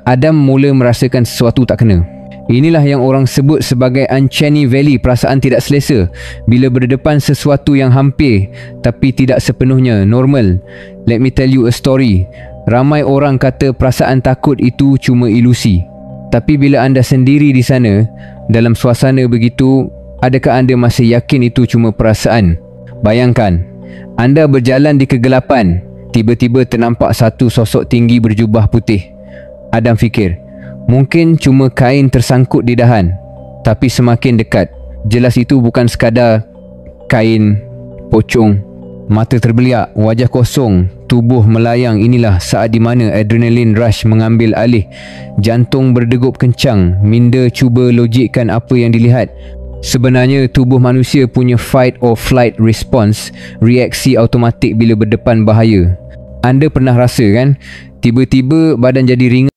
Adam mula merasakan sesuatu tak kena. Inilah yang orang sebut sebagai uncanny valley, perasaan tidak selesa bila berdepan sesuatu yang hampir tapi tidak sepenuhnya normal. Let me tell you a story. Ramai orang kata perasaan takut itu cuma ilusi. Tapi bila anda sendiri di sana, dalam suasana begitu, adakah anda masih yakin itu cuma perasaan? Bayangkan, anda berjalan di kegelapan, tiba-tiba ternampak satu sosok tinggi berjubah putih. Adam fikir, mungkin cuma kain tersangkut di dahan. Tapi semakin dekat, jelas itu bukan sekadar kain pocong. Mata terbeliak, wajah kosong, tubuh melayang. Inilah saat di mana adrenaline rush mengambil alih. Jantung berdegup kencang, minda cuba logikkan apa yang dilihat. Sebenarnya tubuh manusia punya fight or flight response, reaksi automatik bila berdepan bahaya. Anda pernah rasa kan, tiba-tiba badan jadi ringan